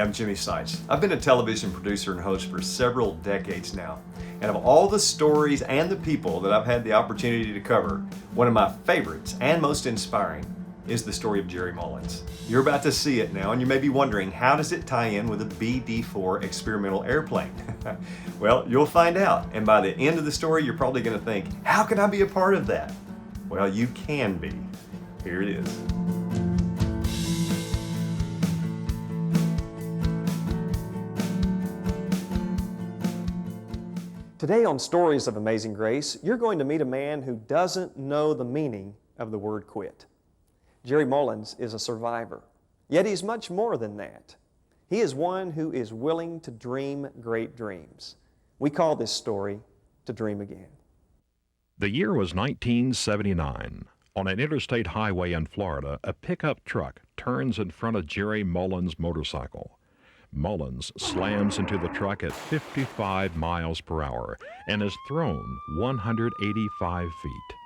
I'm Jimmy Seitz. I've been a television producer and host for several decades now. And of all the stories and the people that I've had the opportunity to cover, one of my favorites and most inspiring is the story of Jerry Mullens. You're about to see it now, and you may be wondering, how does it tie in with a BD-4 experimental airplane? Well, you'll find out. And by the end of the story, you're probably going to think, how can I be a part of that? Well, you can be. Here it is. Today on Stories of Amazing Grace, you're going to meet a man who doesn't know the meaning of the word quit. Jerry Mullens is a survivor, yet he's much more than that. He is one who is willing to dream great dreams. We call this story To Dream Again. The year was 1979. On an interstate highway in Florida, a pickup truck turns in front of Jerry Mullens' motorcycle. Mullens slams into the truck at 55 miles per hour and is thrown 185 feet.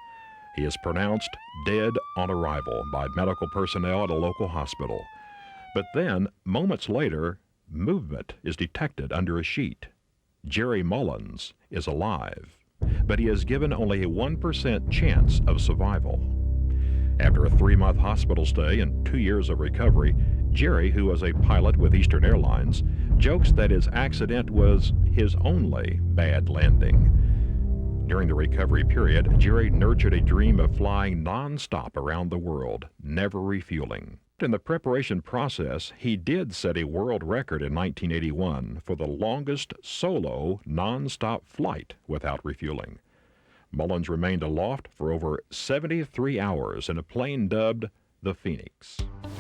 He is pronounced dead on arrival by medical personnel at a local hospital. But then, moments later, movement is detected under a sheet. Jerry Mullens is alive, but he is given only a 1% chance of survival. After a 3-month hospital stay and 2 years of recovery, Jerry, who was a pilot with Eastern Airlines, jokes that his accident was his only bad landing. During the recovery period, Jerry nurtured a dream of flying non-stop around the world, never refueling. In the preparation process, he did set a world record in 1981 for the longest solo non-stop flight without refueling. Mullens remained aloft for over 73 hours in a plane dubbed the Phoenix.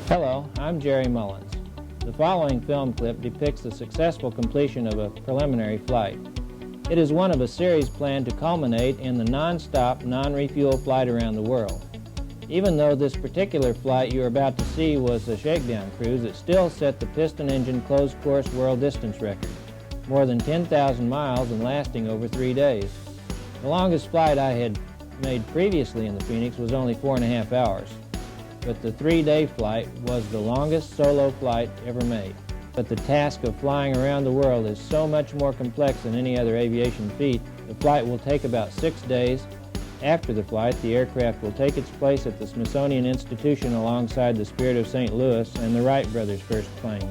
Hello, I'm Jerry Mullens. The following film clip depicts the successful completion of a preliminary flight. It is one of a series planned to culminate in the non-stop, non-refuel flight around the world. Even though this particular flight you're about to see was a shakedown cruise, it still set the piston engine closed course world distance record, more than 10,000 miles and lasting over 3 days. The longest flight I had made previously in the Phoenix was only 4.5 hours. But the 3-day flight was the longest solo flight ever made. But the task of flying around the world is so much more complex than any other aviation feat. The flight will take about 6 days. After the flight, the aircraft will take its place at the Smithsonian Institution alongside the Spirit of St. Louis and the Wright brothers' first plane.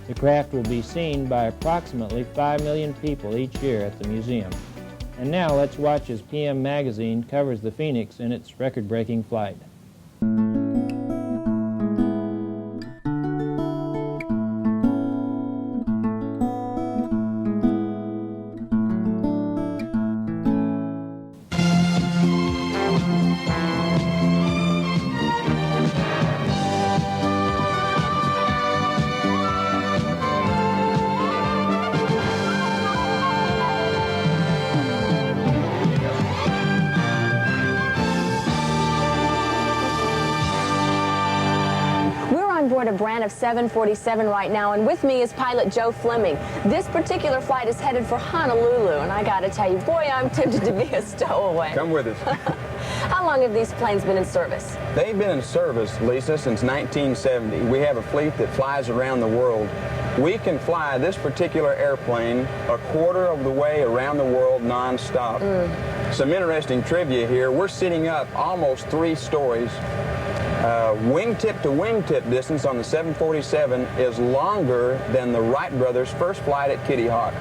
The craft will be seen by approximately 5 million people each year at the museum. And now let's watch as PM Magazine covers the Phoenix in its record-breaking flight. Aboard a brand of 747 right now, and with me is pilot Joe Fleming. This particular flight is headed for Honolulu, and I gotta tell you, boy, I'm tempted to be a stowaway. Come with us. How long have these planes been in service? They've been in service, Lisa, since 1970. We have a fleet that flies around the world. We can fly this particular airplane a quarter of the way around the world non-stop. Some interesting trivia here. We're sitting up almost 3 stories. Wingtip to wingtip distance on the 747 is longer than the Wright brothers' first flight at Kitty Hawk.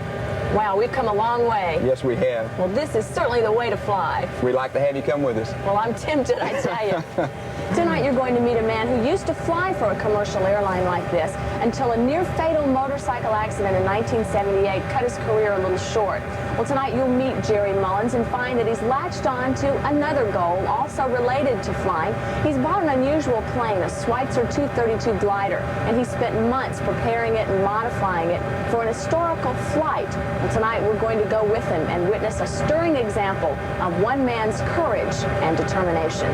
Wow, we've come a long way. Yes, we have. Well, this is certainly the way to fly. We'd like to have you come with us. Well, I'm tempted, I tell you. Tonight you're going to meet a man who used to fly for a commercial airline like this until a near-fatal motorcycle accident in 1978 cut his career a little short. Well, tonight you'll meet Jerry Mullens and find that he's latched on to another goal, also related to flying. He's bought an unusual plane, a Schweitzer 232 glider, and he spent months preparing it and modifying it for an historical flight. Well, tonight we're going to go with him and witness a stirring example of one man's courage and determination.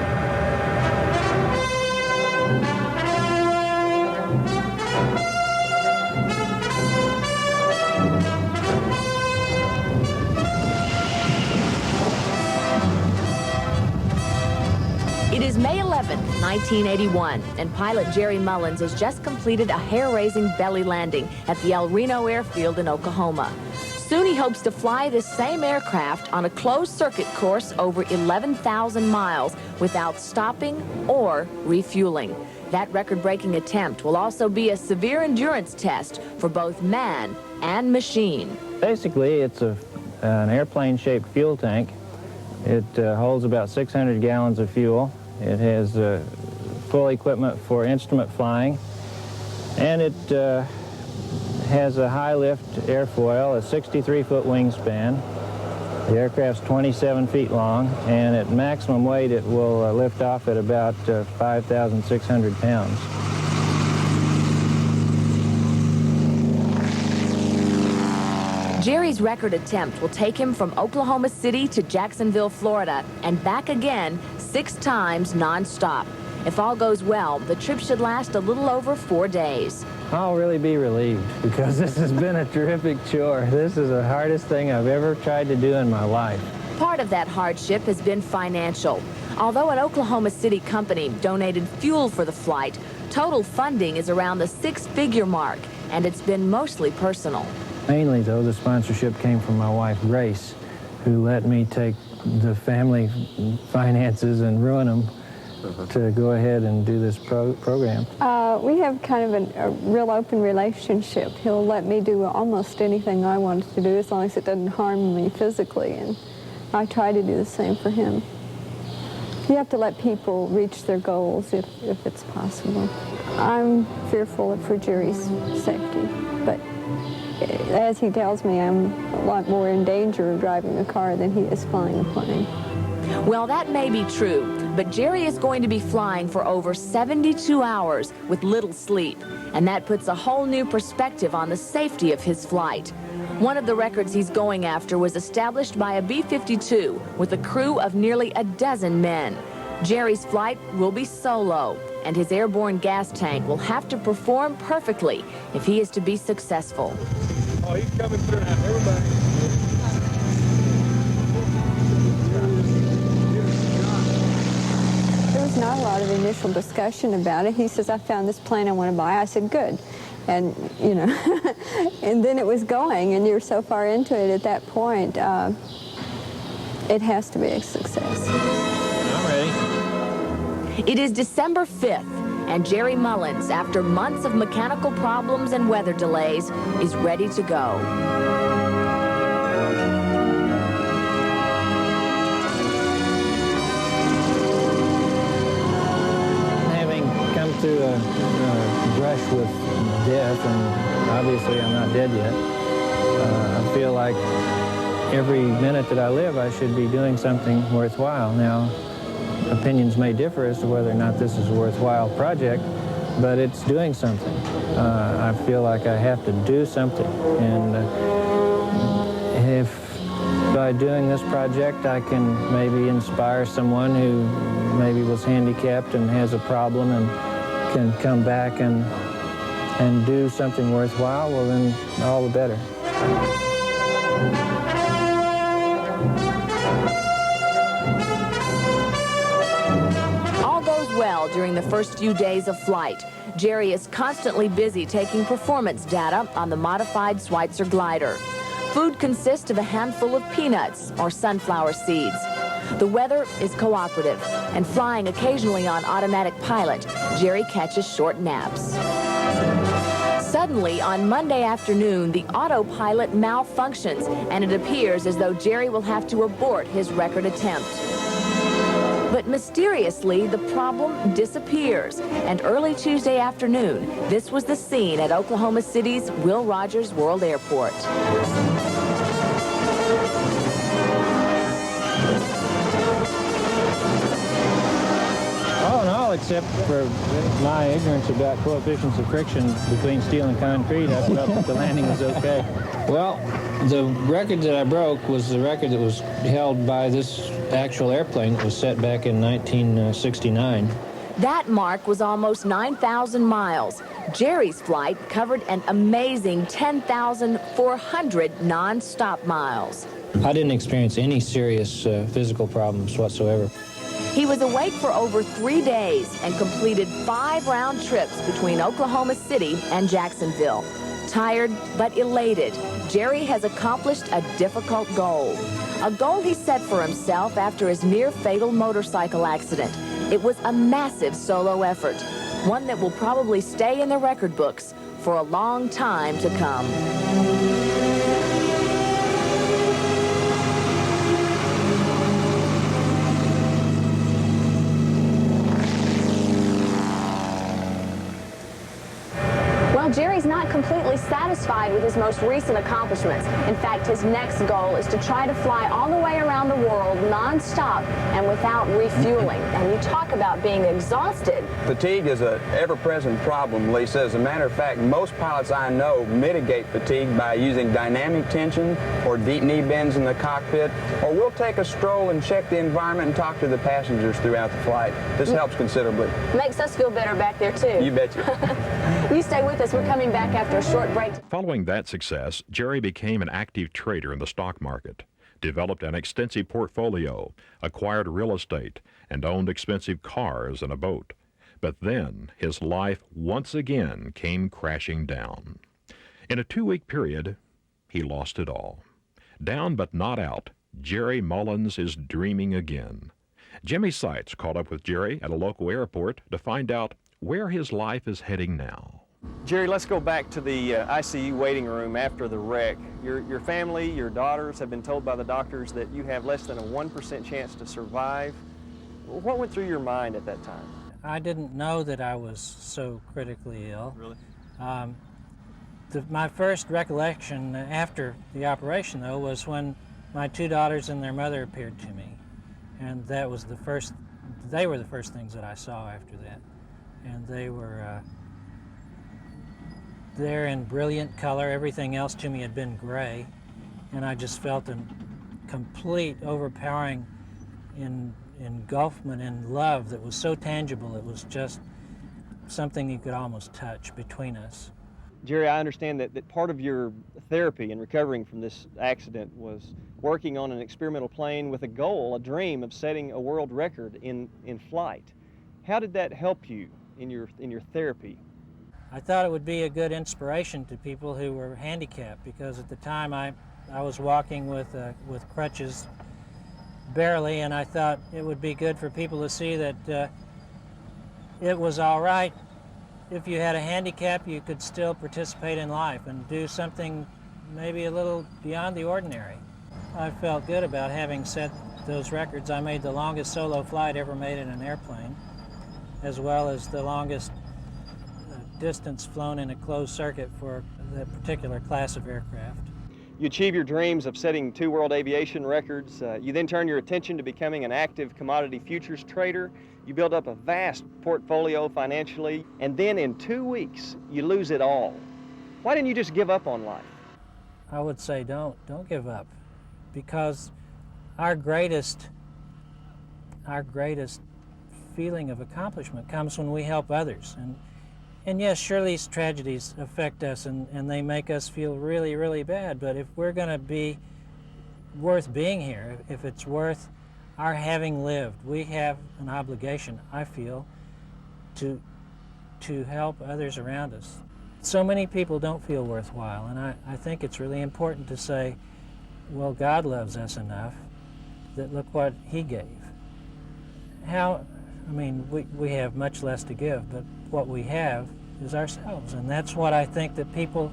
It is May 11, 1981, and pilot Jerry Mullens has just completed a hair-raising belly landing at the El Reno Airfield in Oklahoma. Soon he hopes to fly this same aircraft on a closed-circuit course over 11,000 miles without stopping or refueling. That record-breaking attempt will also be a severe endurance test for both man and machine. Basically, it's an airplane-shaped fuel tank. It holds about 600 gallons of fuel. It has full equipment for instrument flying, and it has a high-lift airfoil, a 63-foot wingspan. The aircraft's 27 feet long, and at maximum weight it will lift off at about 5,600 pounds. Jerry's record attempt will take him from Oklahoma City to Jacksonville, Florida, and back again 6 times non-stop. If all goes well, the trip should last a little over 4 days. I'll really be relieved because this has been a terrific chore. This is the hardest thing I've ever tried to do in my life. Part of that hardship has been financial. Although an Oklahoma City company donated fuel for the flight, total funding is around the 6-figure mark, and it's been mostly personal. Mainly, though, the sponsorship came from my wife, Grace, who let me take the family finances and ruin them to go ahead and do this program. We have kind of a real open relationship. He'll let me do almost anything I wanted to do as long as it doesn't harm me physically, and I try to do the same for him. You have to let people reach their goals if it's possible. I'm fearful for Jerry's safety, but as he tells me, I'm a lot more in danger of driving a car than he is flying a plane. Well, that may be true, but Jerry is going to be flying for over 72 hours with little sleep, and that puts a whole new perspective on the safety of his flight. One of the records he's going after was established by a B-52 with a crew of nearly a dozen men. Jerry's flight will be solo, and his airborne gas tank will have to perform perfectly if he is to be successful. Oh, he's coming through now, everybody. There was not a lot of initial discussion about it. He says, I found this plane I want to buy. I said, good. And, you know, and then it was going, and you're so far into it at that point, it has to be a success. I'm ready. It is December 5th, and Jerry Mullens, after months of mechanical problems and weather delays, is ready to go. Through a brush with death, and obviously I'm not dead yet. I feel like every minute that I live I should be doing something worthwhile. Now, opinions may differ as to whether or not this is a worthwhile project, but it's doing something. I feel like I have to do something, and if by doing this project I can maybe inspire someone who maybe was handicapped and has a problem and can come back and do something worthwhile, well then all the better. All goes well during the first few days of flight. Jerry is constantly busy taking performance data on the modified Schweitzer glider. Food consists of a handful of peanuts or sunflower seeds. The weather is cooperative, and flying occasionally on automatic pilot, Jerry catches short naps. Suddenly, on Monday afternoon, the autopilot malfunctions, and it appears as though Jerry will have to abort his record attempt. But mysteriously, the problem disappears, and early Tuesday afternoon, this was the scene at Oklahoma City's Will Rogers World Airport. All in all, except for my ignorance about coefficients of friction between steel and concrete, I felt that the landing was okay. Well, the record that I broke was the record that was held by this actual airplane that was set back in 1969. That mark was almost 9,000 miles. Jerry's flight covered an amazing 10,400 non-stop miles. I didn't experience any serious physical problems whatsoever. He was awake for over 3 days and completed 5 round trips between Oklahoma City and Jacksonville. Tired but elated, Jerry has accomplished a difficult goal. A goal he set for himself after his near-fatal motorcycle accident. It was a massive solo effort, one that will probably stay in the record books for a long time to come. Jerry's not completely satisfied with his most recent accomplishments. In fact, his next goal is to try to fly all the way around the world non-stop and without refueling. And you talk about being exhausted. Fatigue is an ever-present problem, Lisa. As a matter of fact, most pilots I know mitigate fatigue by using dynamic tension or deep knee bends in the cockpit, or we'll take a stroll and check the environment and talk to the passengers throughout the flight. This helps considerably. Makes us feel better back there, too. You betcha. You stay with us. We're coming back after a short break. Following that success, Jerry became an active trader in the stock market, developed an extensive portfolio, acquired real estate, and owned expensive cars and a boat. But then his life once again came crashing down. In a 2-week period, he lost it all. Down but not out, Jerry Mullens is dreaming again. Jimmy Seitz caught up with Jerry at a local airport to find out where his life is heading now. Jerry, let's go back to the ICU waiting room after the wreck. Your family, your daughters have been told by the doctors that you have less than a 1% chance to survive. What went through your mind at that time? I didn't know that I was so critically ill. Really? My first recollection after the operation, though, was when my 2 daughters and their mother appeared to me. And that was they were the first things that I saw after that. And they were there in brilliant color. Everything else to me had been gray, and I just felt a complete overpowering engulfment in love that was so tangible. It was just something you could almost touch between us. Jerry, I understand that part of your therapy in recovering from this accident was working on an experimental plane with a goal, a dream of setting a world record in flight. How did that help you in your therapy? I thought it would be a good inspiration to people who were handicapped, because at the time I was walking with crutches barely, and I thought it would be good for people to see that it was all right. If you had a handicap, you could still participate in life and do something maybe a little beyond the ordinary. I felt good about having set those records. I made the longest solo flight ever made in an airplane, as well as the longest distance flown in a closed circuit for that particular class of aircraft. You achieve your dreams of setting 2 world aviation records. You then turn your attention to becoming an active commodity futures trader. You build up a vast portfolio financially, and then in 2 weeks, you lose it all. Why didn't you just give up on life? I would say don't give up, because our greatest feeling of accomplishment comes when we help others. And yes, sure, these tragedies affect us and they make us feel really, really bad, but if we're going to be worth being here, if it's worth our having lived, we have an obligation, I feel, to help others around us. So many people don't feel worthwhile, and I think it's really important to say, well, God loves us enough that look what He gave. We have much less to give, but what we have is ourselves, and that's what I think that people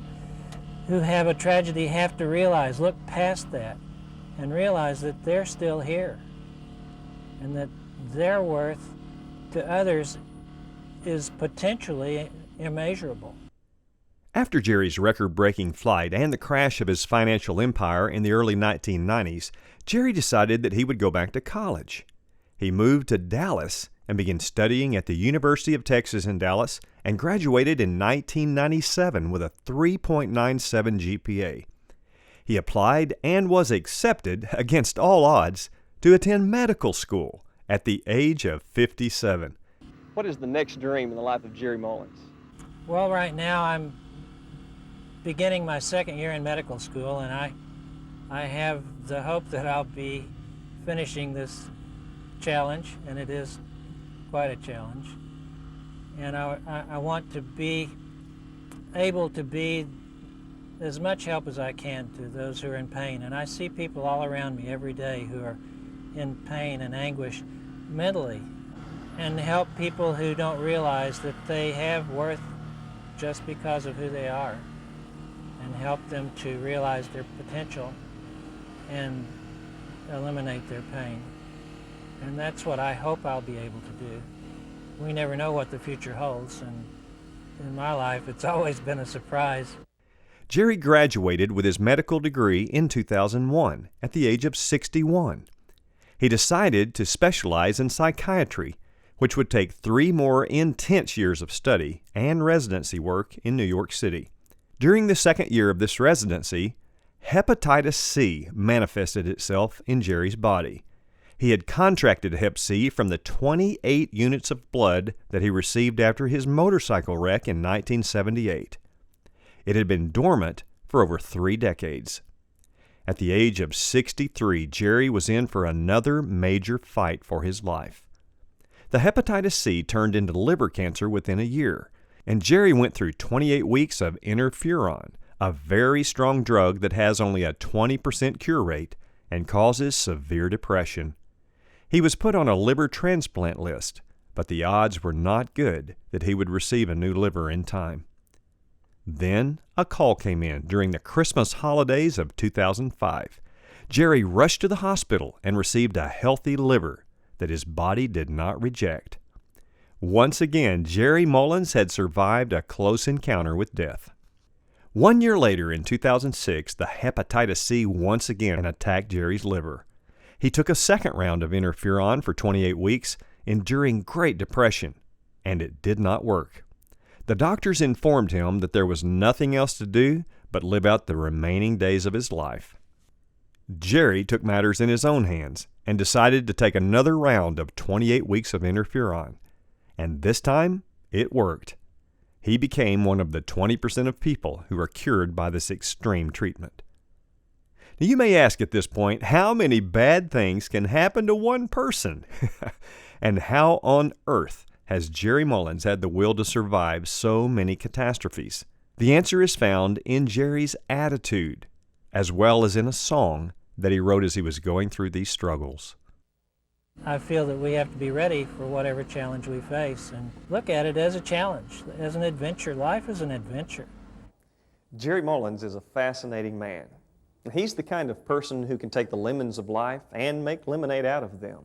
who have a tragedy have to realize. Look past that and realize that they're still here, and that their worth to others is potentially immeasurable. After Jerry's record-breaking flight and the crash of his financial empire in the early 1990s, Jerry decided that he would go back to college. He moved to Dallas and began studying at the University of Texas in Dallas and graduated in 1997 with a 3.97 GPA. He applied and was accepted, against all odds, to attend medical school at the age of 57. What is the next dream in the life of Jerry Mullens? Well, right now I'm beginning my 2nd year in medical school, and I have the hope that I'll be finishing this challenge, and it is quite a challenge. And I want to be able to be as much help as I can to those who are in pain. And I see people all around me every day who are in pain and anguish mentally, and help people who don't realize that they have worth just because of who they are, and help them to realize their potential and eliminate their pain. And that's what I hope I'll be able to do. We never know what the future holds, and in my life it's always been a surprise. Jerry graduated with his medical degree in 2001 at the age of 61. He decided to specialize in psychiatry, which would take 3 more intense years of study and residency work in New York City. During the second year of this residency, hepatitis C manifested itself in Jerry's body. He had contracted hep C from the 28 units of blood that he received after his motorcycle wreck in 1978. It had been dormant for over 3 decades. At the age of 63, Jerry was in for another major fight for his life. The hepatitis C turned into liver cancer within a year, and Jerry went through 28 weeks of interferon, a very strong drug that has only a 20% cure rate and causes severe depression. He was put on a liver transplant list, but the odds were not good that he would receive a new liver in time. Then a call came in during the Christmas holidays of 2005. Jerry rushed to the hospital and received a healthy liver that his body did not reject. Once again, Jerry Mullens had survived a close encounter with death. 1 year later, in 2006, the hepatitis C once again attacked Jerry's liver. He took a second round of interferon for 28 weeks, enduring great depression, and it did not work. The doctors informed him that there was nothing else to do but live out the remaining days of his life. Jerry took matters in his own hands and decided to take another round of 28 weeks of interferon. And this time, it worked. He became one of the 20% of people who are cured by this extreme treatment. Now, you may ask at this point, how many bad things can happen to one person? And how on earth has Jerry Mullens had the will to survive so many catastrophes? The answer is found in Jerry's attitude, as well as in a song that he wrote as he was going through these struggles. I feel that we have to be ready for whatever challenge we face and look at it as a challenge, as an adventure. Life is an adventure. Jerry Mullens is a fascinating man. He's the kind of person who can take the lemons of life and make lemonade out of them.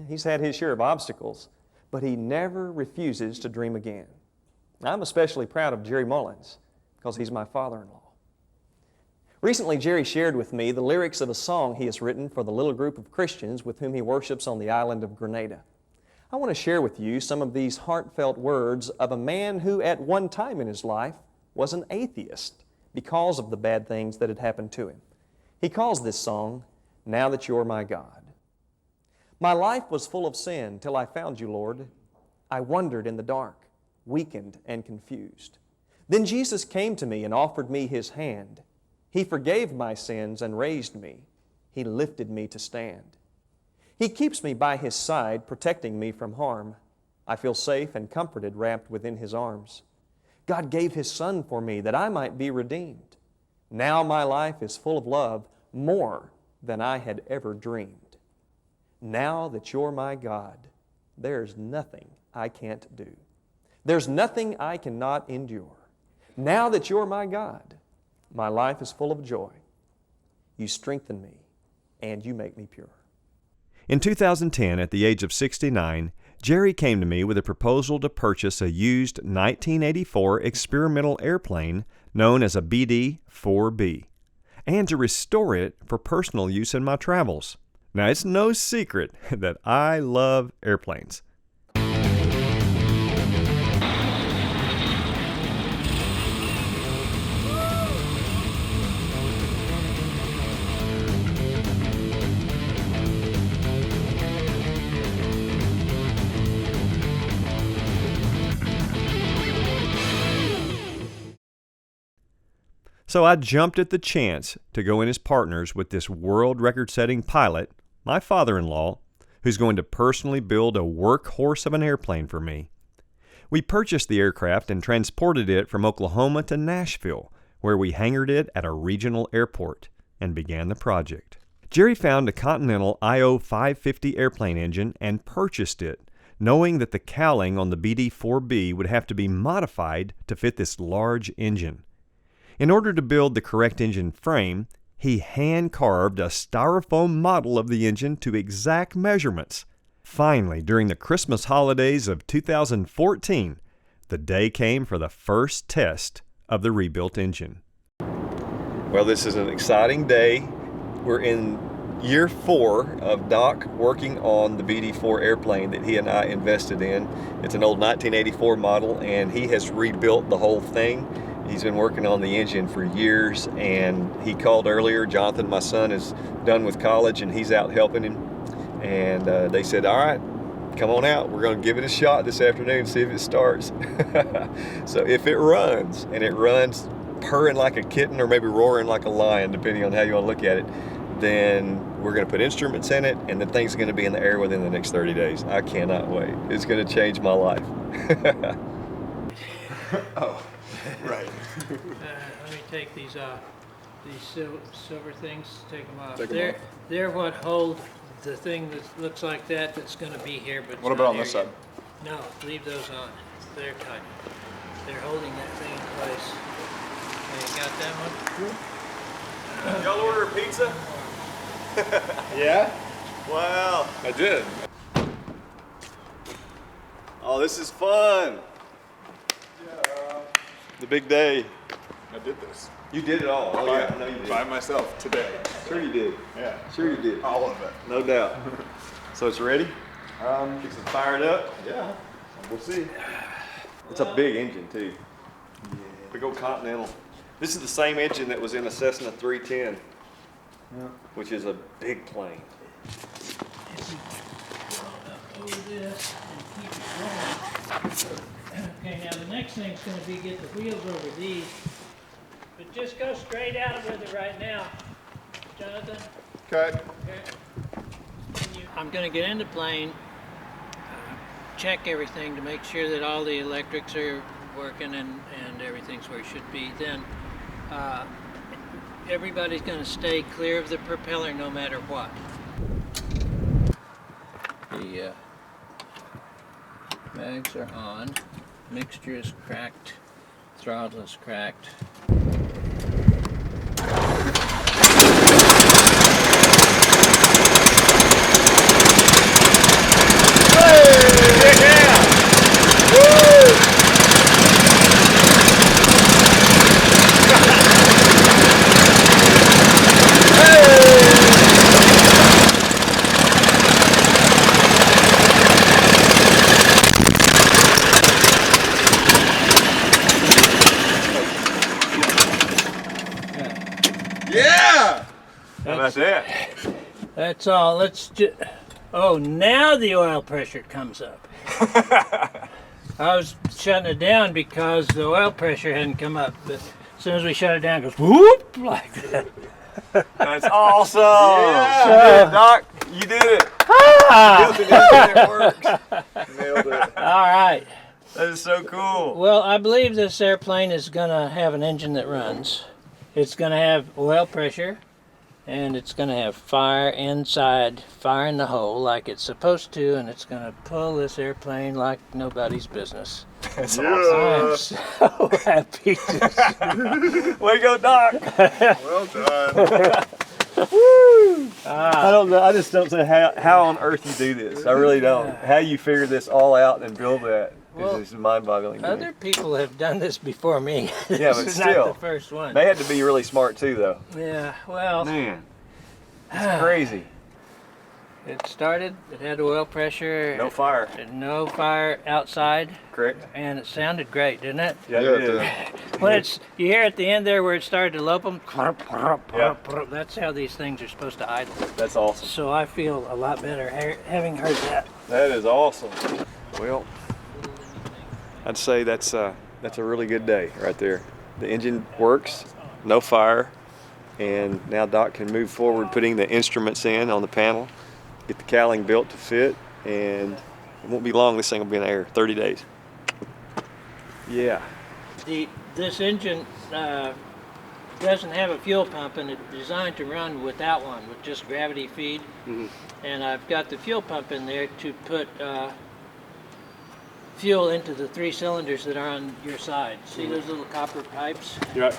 He's had his share of obstacles, but he never refuses to dream again. I'm especially proud of Jerry Mullens because he's my father-in-law. Recently, Jerry shared with me the lyrics of a song he has written for the little group of Christians with whom he worships on the island of Grenada. I want to share with you some of these heartfelt words of a man who at one time in his life was an atheist because of the bad things that had happened to him. He calls this song, "Now That You're My God." My life was full of sin till I found you, Lord. I wandered in the dark, weakened and confused. Then Jesus came to me and offered me His hand. He forgave my sins and raised me. He lifted me to stand. He keeps me by His side, protecting me from harm. I feel safe and comforted, wrapped within His arms. God gave His Son for me that I might be redeemed. Now my life is full of love, more than I had ever dreamed. Now that you're my God, there's nothing I can't do. There's nothing I cannot endure. Now that you're my God, my life is full of joy. You strengthen me, and you make me pure. In 2010, at the age of 69, Jerry came to me with a proposal to purchase a used 1984 experimental airplane known as a BD-4B, and to restore it for personal use in my travels. Now, it's no secret that I love airplanes. So I jumped at the chance to go in as partners with this world record-setting pilot, my father-in-law, who's going to personally build a workhorse of an airplane for me. We purchased the aircraft and transported it from Oklahoma to Nashville, where we hangared it at a regional airport and began the project. Jerry found a Continental IO 550 airplane engine and purchased it, knowing that the cowling on the BD-4B would have to be modified to fit this large engine. In order to build the correct engine frame, he hand-carved a styrofoam model of the engine to exact measurements. Finally, during the Christmas holidays of 2014, the day came for the first test of the rebuilt engine. Well, this is an exciting day. We're in year 4 of Doc working on the BD-4 airplane that he and I invested in. It's an old 1984 model, and he has rebuilt the whole thing. He's been working on the engine for years, and he called earlier. Jonathan, my son, is done with college, and he's out helping him. And they said, all right, come on out. We're going to give it a shot this afternoon, see if it starts. So if it runs, and it runs purring like a kitten or maybe roaring like a lion, depending on how you want to look at it, then we're going to put instruments in it, and the thing's going to be in the air within the next 30 days. I cannot wait. It's going to change my life. Oh, right. Let me take these off. These silver things, take them off. Take them They're what hold the thing that looks like that that's going to be here. But What about on this side? No, leave those on. They're tight. They're holding that thing in place. Okay, got that one? Y'all order a pizza? Yeah? Wow. I did. Oh, this is fun. Yeah. The big day. I did this. You did it all. Oh, yeah, I know you did. By myself today. Sure you did. Yeah. Sure you did. All of it. No doubt. So it's ready? Fix it fired up? Yeah. We'll see. It's a big engine too. Yeah. Big old Continental. This is the same engine that was in a Cessna 310, which is a big plane. Over this and keep it going. Okay, now the next thing's going to be get the wheels over these. But just go straight out with it right now, Jonathan. Okay. I'm going to get in the plane, check everything to make sure that all the electrics are working and everything's where it should be. Then everybody's going to stay clear of the propeller no matter what. The mags are on, mixture is cracked, throttle is cracked. Yeah! How about that? That's all. Let's just. Oh, now the oil pressure comes up. I was shutting it down because the oil pressure hadn't come up. But as soon as we shut it down, it goes whoop like that. That's awesome. Yeah. Doc, you did it. Ah! Built an engine that works. Nailed it. All right. That is so cool. Well, I believe this airplane is going to have an engine that runs. It's going to have oil pressure, and it's going to have fire inside, fire in the hole like it's supposed to, and it's going to pull this airplane like nobody's business. That's I'm so happy to Way to go, Doc. Well done. I don't know. I just don't know how on earth you do this. I really don't. How you figure this all out and build that Well, is just mind-boggling to me. Other people have done this before me. Yeah, This but is still. not the first one. They had to be really smart too, though. Yeah, well, Man, it's crazy. it started, it had oil pressure. No fire, No fire outside, correct? and it sounded great, didn't it? Yeah, Yeah, it did. When it's, you hear at the end there where it started to lope them, Yeah. that's how these things are supposed to idle. That's awesome. So I feel a lot better having heard that. That is awesome. Well, I'd say that's a really good day right there. The engine works, no fire, and now Doc can move forward putting the instruments in on the panel, get the cowling built to fit, and it won't be long. This thing will be in the air, 30 days. Yeah. This engine doesn't have a fuel pump, and it's designed to run without one, with just gravity feed. And I've got the fuel pump in there to put fuel into the 3 cylinders that are on your side. See those little copper pipes? Right.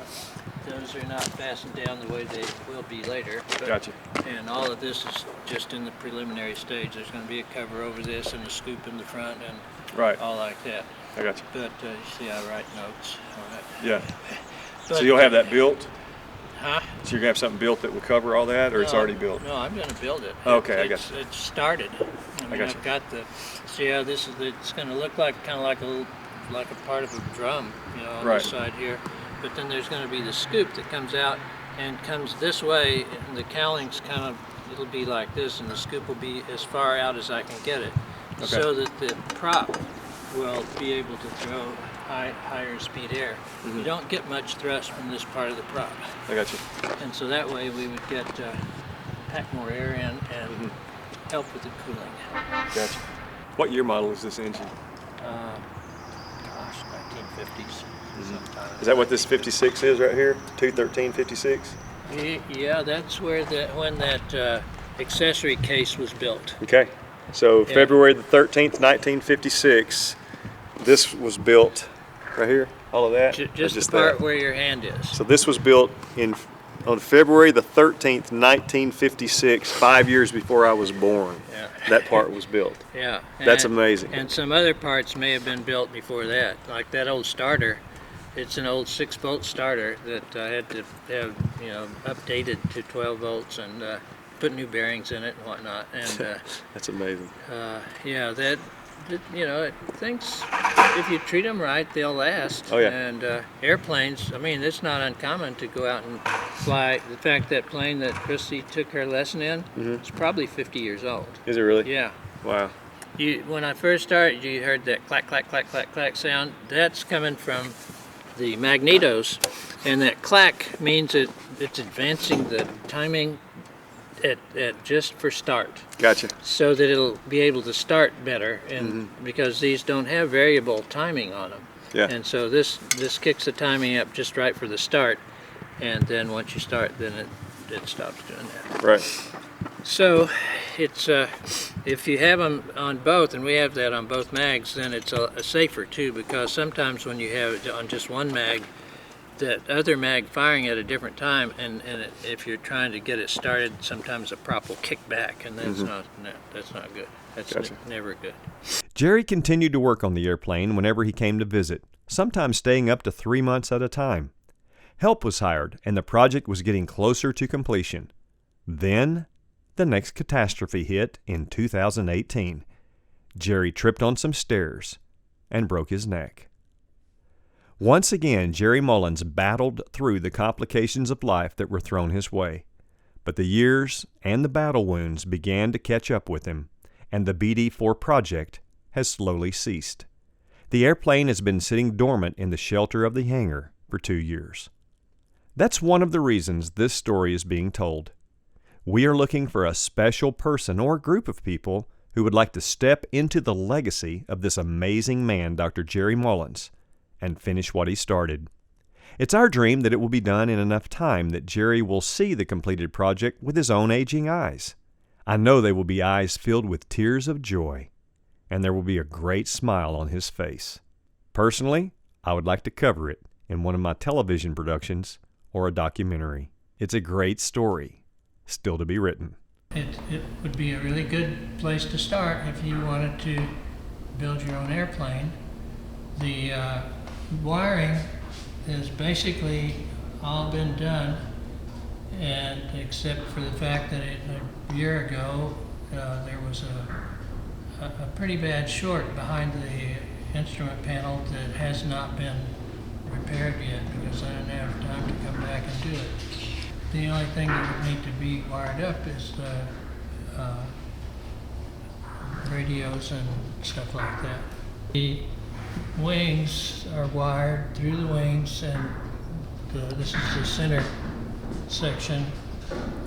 Those are not fastened down the way they will be later. But, Gotcha. And all of this is just in the preliminary stage. There's going to be a cover over this and a scoop in the front and Right. all like that. I got you. But you see, I write notes on it. Yeah. But, So you'll have that built? Huh? So you're gonna have something built that will cover all that, or it's already built? No, I'm going to build it. Okay, I got you. It's started. I mean, got you. I've got the. See how this is? It's going to look like kind of like a part of a drum, you know, on Right. this side here. But then there's going to be the scoop that comes out and comes this way, and the cowling's kind of, it'll be like this, and the scoop will be as far out as I can get it, so that the prop will be able to throw higher speed air. You don't get much thrust from this part of the prop. I got you. And so that way we would get pack more air in and help with the cooling. Gotcha. What year model is this engine? Gosh, 1950s. Sometime. Is that what this 56 is right here? 21356? Yeah, that's where when that accessory case was built. Okay. So Yeah. February the 13th, 1956, this was built right here, all of that? Or Just the part that? where your hand is. So this was built on February the 13th, 1956, 5 years before I was born. Yeah. That part was built. Yeah. That's and- amazing. And some other parts may have been built before that, like that old starter. It's an old 6-volt starter that I had to have, you know, updated to 12 volts and put new bearings in it and whatnot. And That's amazing. yeah, that you know, things, if you treat them right, they'll last. Oh, yeah. And airplanes, I mean, it's not uncommon to go out and fly. In fact, that plane that Christy took her lesson in, it's probably 50 years old. Is it really? Yeah. Wow. When I first started, you heard that clack, clack, clack, clack, clack sound. That's coming from the magnetos, and that clack means it's advancing the timing at just for start. Gotcha. So that it'll be able to start better, and because these don't have variable timing on them. Yeah. And so this kicks the timing up just right for the start, and then once you start, then it stops doing that. Right. So it's if you have them on both, and we have that on both mags, then it's safer too, because sometimes when you have it on just one mag, that other mag firing at a different time, and if you're trying to get it started, sometimes the prop will kick back, and that's that's not good. That's Gotcha. never good. Jerry continued to work on the airplane whenever he came to visit, sometimes staying up to 3 months at a time. Help was hired, and the project was getting closer to completion. Then, the next catastrophe hit in 2018. Jerry tripped on some stairs and broke his neck. Once again, Jerry Mullens battled through the complications of life that were thrown his way. But the years and the battle wounds began to catch up with him, and the BD-4 project has slowly ceased. The airplane has been sitting dormant in the shelter of the hangar for 2 years. That's one of the reasons this story is being told. We are looking for a special person or group of people who would like to step into the legacy of this amazing man, Dr. Jerry Mullens, and finish what he started. It's our dream that it will be done in enough time that Jerry will see the completed project with his own aging eyes. I know they will be eyes filled with tears of joy, and there will be a great smile on his face. Personally, I would like to cover it in one of my television productions or a documentary. It's a great story, still to be written. It would be a really good place to start if you wanted to build your own airplane. The wiring has basically all been done, and except for the fact that a year ago there was a pretty bad short behind the instrument panel that has not been repaired yet because I didn't have time to come back and do it. The only thing that would need to be wired up is the radios and stuff like that. The wings are wired through the wings, and this is the center section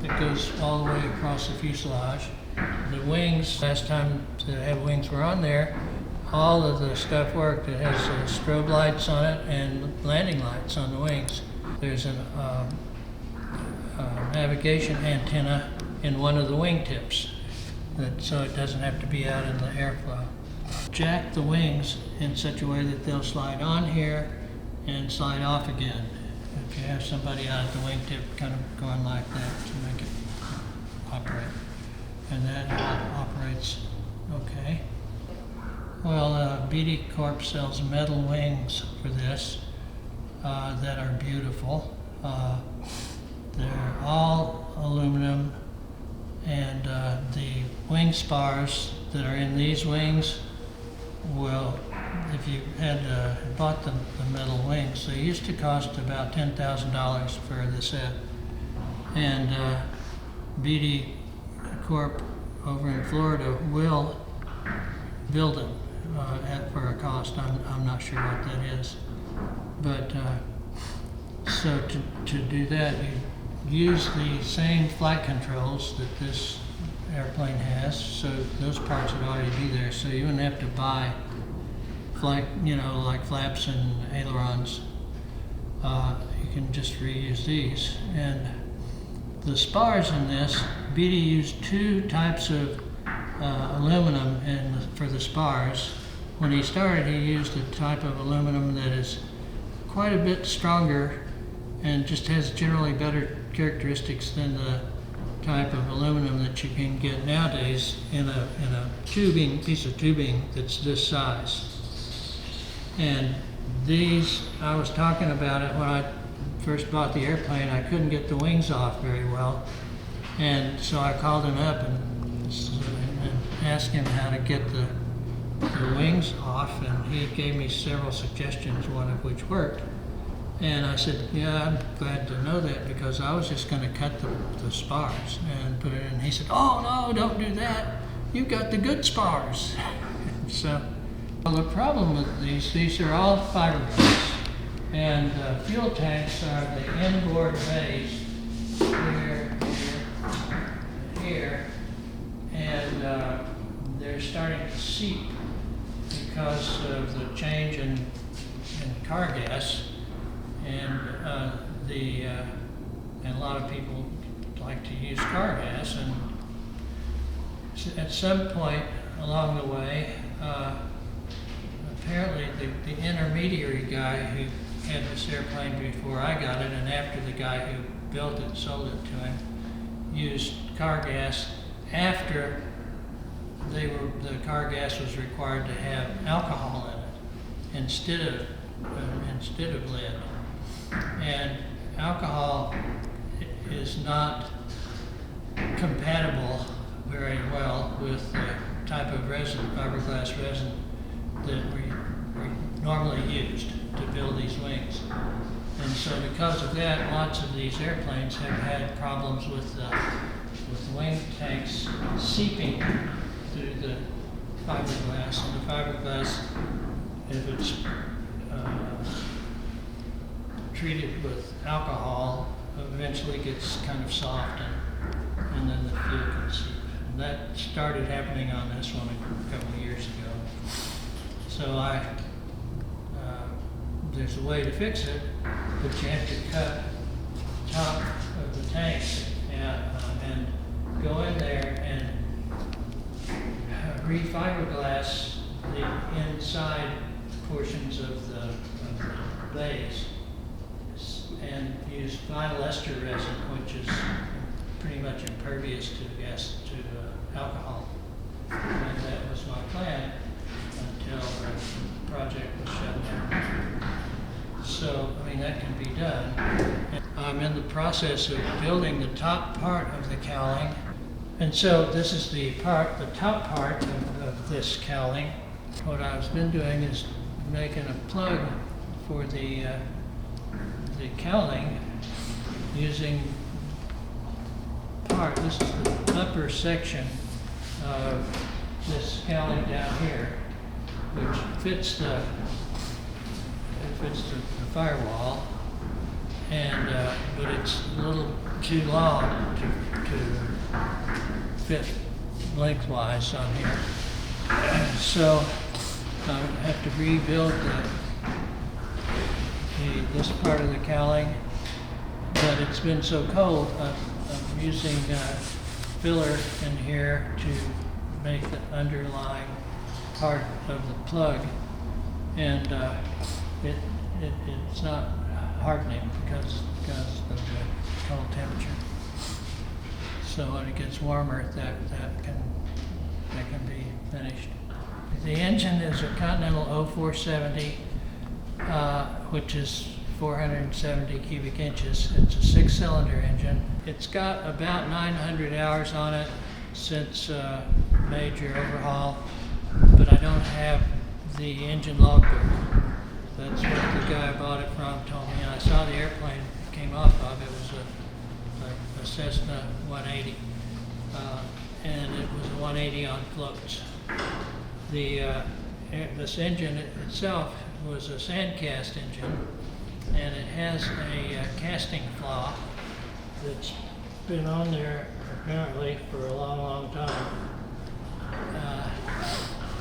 that goes all the way across the fuselage. The wings, last time the have wings were on there, all of the stuff worked. It has strobe lights on it and landing lights on the wings. There's a navigation antenna in one of the wingtips, so it doesn't have to be out in the airflow. Jack the wings in such a way that they'll slide on here and slide off again. If you have somebody out at the wingtip kind of going like that to make it operate. And that operates okay. Well, BD Corp sells metal wings for this that are beautiful. They're all aluminum, and the wing spars that are in these wings, well, if you had bought the metal wings, they used to cost about $10,000 for the set. And BD Corp over in Florida will build them for a cost. I'm not sure what that is. But so to do that, you use the same flight controls that this airplane has, so those parts would already be there, so you wouldn't have to buy like flaps and ailerons. You can just reuse these. And the spars in this, BD used two types of aluminum for the spars. When he started, he used a type of aluminum that is quite a bit stronger and just has generally better characteristics than the type of aluminum that you can get nowadays in a piece of tubing that's this size. And these, I was talking about it when I first bought the airplane. I couldn't get the wings off very well, and so I called him up and asked him how to get the wings off, and he gave me several suggestions, one of which worked. And I said, yeah, I'm glad to know that, because I was just going to cut the spars and put it in. He said, oh, no, don't do that. You've got the good spars. So, well, the problem with these are all fiberglass. And fuel tanks are the inboard bays here. And they're starting to seep because of the change in car gas. And and a lot of people like to use car gas, and at some point along the way, apparently the intermediary guy who had this airplane before I got it, and after the guy who built it sold it to him, used car gas after the car gas was required to have alcohol in it instead of lead. And alcohol is not compatible very well with the type of resin, fiberglass resin, that we normally used to build these wings. And so because of that, lots of these airplanes have had problems with wing tanks seeping through the fiberglass. And the fiberglass, if it's treated with alcohol, eventually gets kind of soft, and then the fuel can seep. And that started happening on this one a couple of years ago. So there's a way to fix it, but you have to cut the top of the tank and go in there and re-fiberglass the inside portions of the bays, and use vinyl ester resin, which is pretty much impervious to alcohol. And that was my plan until the project was shut down. So, I mean, that can be done. I'm in the process of building the top part of the cowling. And so this is the top part of this cowling. What I've been doing is making a plug for the cowling using this is the upper section of this cowling down here, which fits the firewall, and but it's a little too long to fit lengthwise on here. So I have to rebuild this part of the cowling, but it's been so cold, I'm using filler in here to make the underlying part of the plug, and it's not hardening because of the cold temperature. So when it gets warmer, that can be finished. The engine is a Continental 0470, which is 470 cubic inches. It's a 6-cylinder engine. It's got about 900 hours on it since major overhaul, but I don't have the engine logbook. That's what the guy I bought it from told me. And I saw the airplane it came off of. It was a Cessna 180, and it was a 180 on floats. This engine itself was a sand cast engine, and it has a casting flaw that's been on there apparently for a long, long time.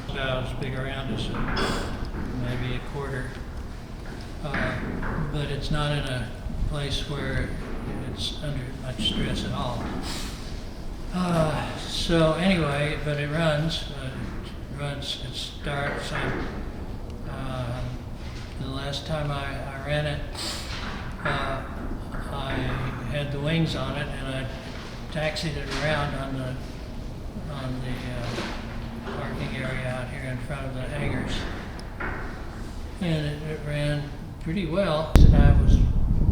About as big around as maybe a quarter, but it's not in a place where it's under much stress at all. So anyway, but it runs. It starts. The last time I ran it, I had the wings on it, and I taxied it around on the parking area out here in front of the hangars, and it ran pretty well. And I was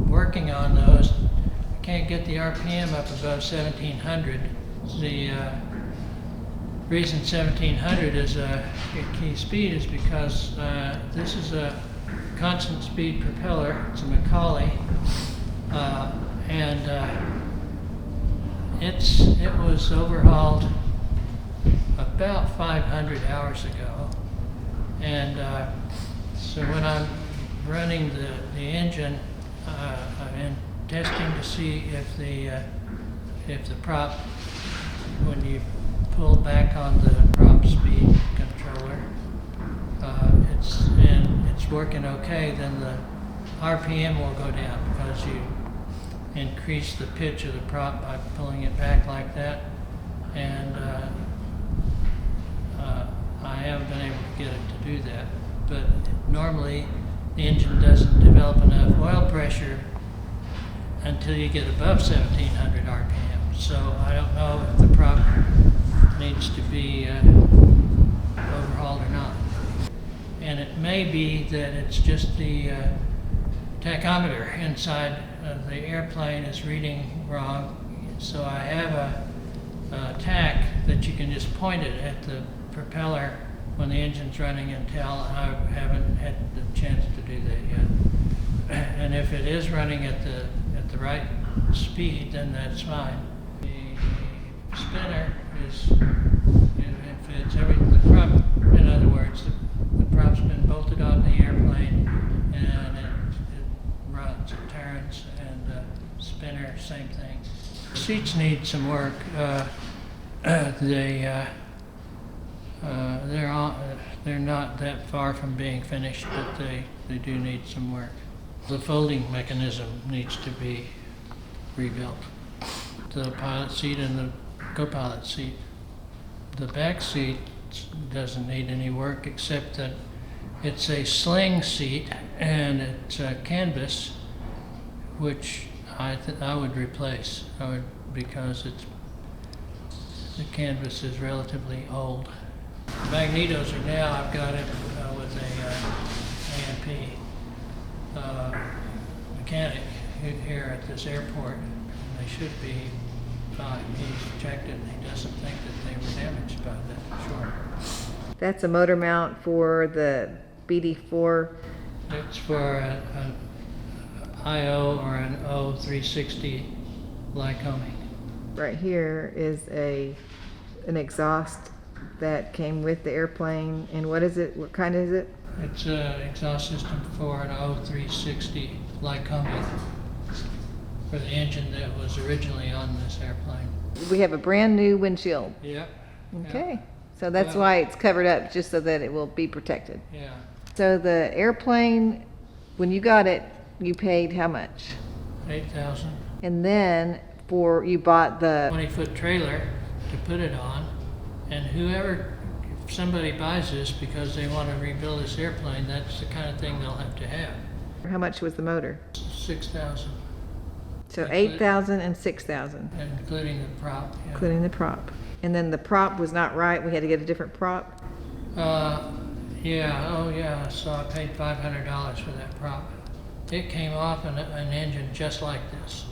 working on those. I can't get the RPM up above 1700. The reason 1700 is a key speed is because this is a constant speed propeller. It's a Macaulay, and it was overhauled about 500 hours ago, and so when I'm running the engine, I'm in testing to see if the prop, when you pull back on the prop speed controller, it's working okay, then the RPM will go down because you increase the pitch of the prop by pulling it back like that, and I haven't been able to get it to do that. But normally the engine doesn't develop enough oil pressure until you get above 1700 RPM. So I don't know if the prop needs to be overhauled or not. And it may be that it's just the tachometer inside of the airplane is reading wrong. So I have a tack that you can just point it at the propeller when the engine's running and tell. I haven't had the chance to do that yet. And if it is running at the right speed, then that's fine. The spinner is, if it's the prop, in other words, the prop's been bolted on the airplane, and it runs, it turns, and the spinner, same thing. Seats need some work. They're not that far from being finished, but they do need some work. The folding mechanism needs to be rebuilt. The pilot seat and the co-pilot seat. The back seat doesn't need any work, except that it's a sling seat and it's a canvas, which I would replace. Because the canvas is relatively old. The magnetos are now, I've got it with a A&P mechanic here at this airport, and they should be fine. He's checked it and he doesn't think that they were damaged by that short. That's a motor mount for the BD4. It's for an IO or an O360 Lycoming. Right here is an exhaust that came with the airplane. And what is it? What kind is it? It's an exhaust system for an O360 Lycoming for the engine that was originally on this airplane. We have a brand new windshield. Yep. Okay. So that's why it's covered up, just so that it will be protected. Yeah, So the airplane, when you got it, you paid how much? $8,000. And then you bought the 20-foot trailer to put it on, and if somebody buys this because they want to rebuild this airplane, that's the kind of thing they'll have to have. how much was the motor? $6,000, So 8,000 and 6,000, including the prop. Yeah. including the prop. And then the prop was not right. We had to get a different prop. Yeah, so I paid $500 for that prop. It came off an engine just like this.